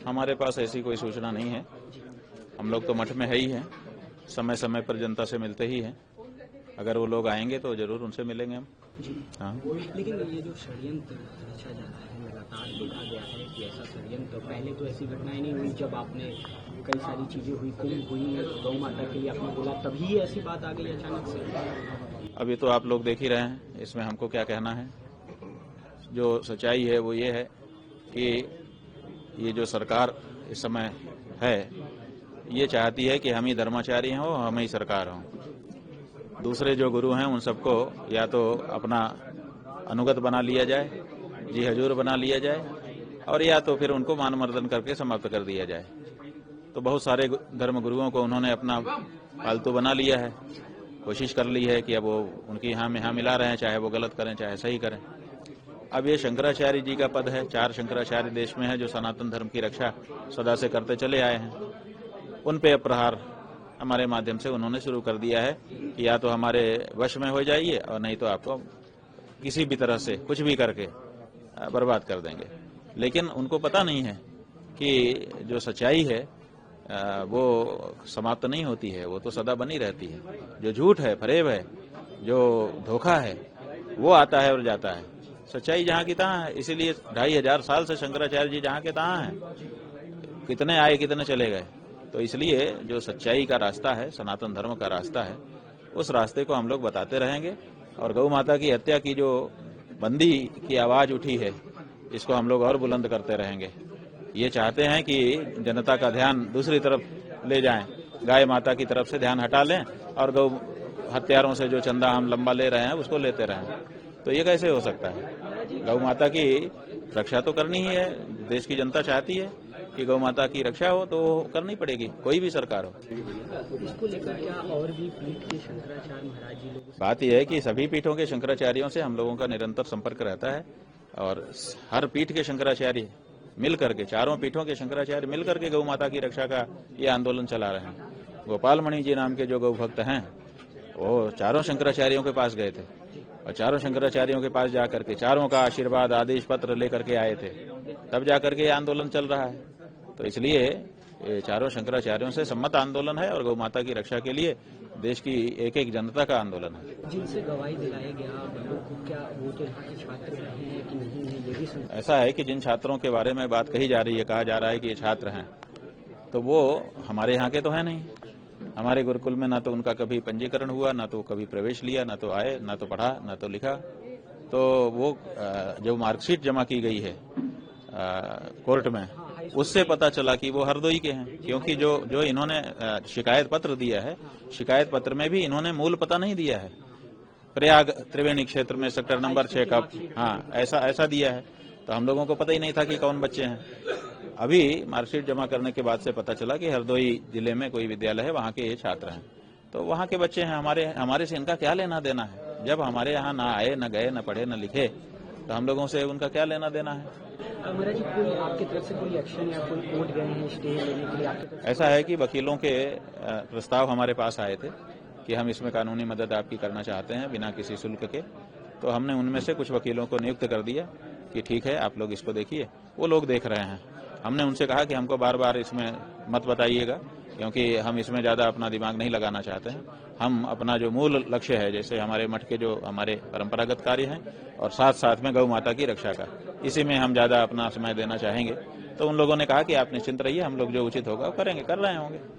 हमारे पास ऐसी कोई सूचना नहीं है। हम लोग तो मठ में है ही हैं, समय समय पर जनता से मिलते ही हैं। अगर वो लोग आएंगे तो जरूर उनसे मिलेंगे हम। हाँ, लेकिन ये जो षड्यंत्र रचा जा रहा है, लगातार देखा गया है कि ऐसा षड्यंत्र, पहले तो ऐसी घटनाएं नहीं हुई। जब आपने कई सारी चीजें हुई, कुंभ हुई, गौ माता के लिए आपने बोला, तभी ऐसी बात आ गई अचानक से। अभी तो आप लोग देख ही रहे हैं, इसमें हमको क्या कहना है। जो सच्चाई है वो ये है कि ये जो सरकार इस समय है, ये चाहती है कि हम ही धर्माचारी हों, हम ही सरकार हों। दूसरे जो गुरु हैं उन सबको या तो अपना अनुगत बना लिया जाए, जी हजूर बना लिया जाए, और या तो फिर उनको मान मर्दन करके समाप्त कर दिया जाए। तो बहुत सारे धर्म गुरुओं को उन्होंने अपना पालतू बना लिया है। कोशिश कर ली है कि अब वो उनकी यहाँ मिला रहे हैं, चाहे वो गलत करें चाहे सही करें। अब ये शंकराचार्य जी का पद है। 4 शंकराचार्य देश में है जो सनातन धर्म की रक्षा सदा से करते चले आए हैं। उन पे प्रहार हमारे माध्यम से उन्होंने शुरू कर दिया है कि या तो हमारे वश में हो जाइए और नहीं तो आपको किसी भी तरह से कुछ भी करके बर्बाद कर देंगे। लेकिन उनको पता नहीं है कि जो सच्चाई है वो समाप्त नहीं होती है, वो तो सदा बनी रहती है। जो झूठ है, फरेब है, जो धोखा है, वो आता है और जाता है। सच्चाई जहाँ की तहाँ है। इसीलिए 2500 साल से शंकराचार्य जी जहाँ के तहाँ हैं। कितने आए कितने चले गए। तो इसलिए जो सच्चाई का रास्ता है, सनातन धर्म का रास्ता है, उस रास्ते को हम लोग बताते रहेंगे। और गौ माता की हत्या की जो बंदी की आवाज उठी है, इसको हम लोग और बुलंद करते रहेंगे। ये चाहते हैं कि जनता का ध्यान दूसरी तरफ ले जाएं, गाय माता की तरफ से ध्यान हटा लें और गौ हत्यारों से जो चंदा हम लंबा ले रहे हैं उसको लेते रहें। तो ये कैसे हो सकता है। गौ माता की रक्षा तो करनी ही है। देश की जनता चाहती है कि गौ माता की रक्षा हो, तो करनी पड़ेगी, कोई भी सरकार हो। इसको लेकर क्या और भी पीठ के शंकराचार्य महाराज जी लोग? बात यह है कि सभी पीठों के शंकराचार्यों से हम लोगों का निरंतर संपर्क रहता है और हर पीठ के शंकराचार्य मिलकर के, 4 पीठों के शंकराचार्य मिलकर के गौ माता की रक्षा का ये आंदोलन चला रहे हैं। गोपाल मणि जी नाम के जो गौ भक्त हैं, वो 4 शंकराचार्यों के पास गए थे और 4 शंकराचार्यों के पास जाकर के 4 का आशीर्वाद आदेश पत्र लेकर के आए थे, तब जाकर के आंदोलन चल रहा है। तो इसलिए ये 4 शंकराचार्यों से सम्मत आंदोलन है और गौ माता की रक्षा के लिए देश की एक एक जनता का आंदोलन है। जिनसे गवाही दिलाया गया क्या वो तो यहाँ के छात्र रहे हैं कि नहीं है, ये भी ऐसा है कि जिन छात्रों के बारे में बात कही जा रही है, कहा जा रहा है कि ये छात्र हैं, तो वो हमारे यहाँ के तो है नहीं। हमारे गुरुकुल में ना तो उनका कभी पंजीकरण हुआ, ना तो कभी प्रवेश लिया, ना तो आए, ना तो पढ़ा, ना तो लिखा। तो वो जो मार्कशीट जमा की गई है कोर्ट में, उससे पता चला कि वो हरदोई के हैं। क्योंकि जो इन्होंने शिकायत पत्र दिया है, शिकायत पत्र में भी इन्होंने मूल पता नहीं दिया है। प्रयाग त्रिवेणी क्षेत्र में सेक्टर नंबर 6 का, हाँ, ऐसा दिया है। तो हम लोगों को पता ही नहीं था कि कौन बच्चे हैं। अभी मार्कशीट जमा करने के बाद से पता चला कि हरदोई जिले में कोई विद्यालय है, वहाँ के ये छात्र हैं। तो वहाँ के बच्चे हैं। हमारे से इनका क्या लेना देना है। जब हमारे यहाँ ना आए, न गए, न पढ़े, न लिखे, तो हम लोगों से उनका क्या लेना देना है। महाराज जी, कोई आपकी तरफ से कोई एक्शन या कोई कोर्ट गए हैं स्टे लेने के लिए आपके तरफ? ऐसा है कि वकीलों के प्रस्ताव हमारे पास आए थे कि हम इसमें कानूनी मदद आपकी करना चाहते हैं बिना किसी शुल्क के। तो हमने उनमें से कुछ वकीलों को नियुक्त कर दिया कि ठीक है, आप लोग इसको देखिए। वो लोग देख रहे हैं। हमने उनसे कहा कि हमको बार बार इसमें मत बताइएगा, क्योंकि हम इसमें ज़्यादा अपना दिमाग नहीं लगाना चाहते हैं। हम अपना जो मूल लक्ष्य है, जैसे हमारे मठ के जो हमारे परंपरागत कार्य हैं और साथ साथ में गौ माता की रक्षा का, इसी में हम ज़्यादा अपना समय देना चाहेंगे। तो उन लोगों ने कहा कि आप निश्चिंत रहिए, हम लोग जो उचित होगा वो करेंगे, कर रहे होंगे।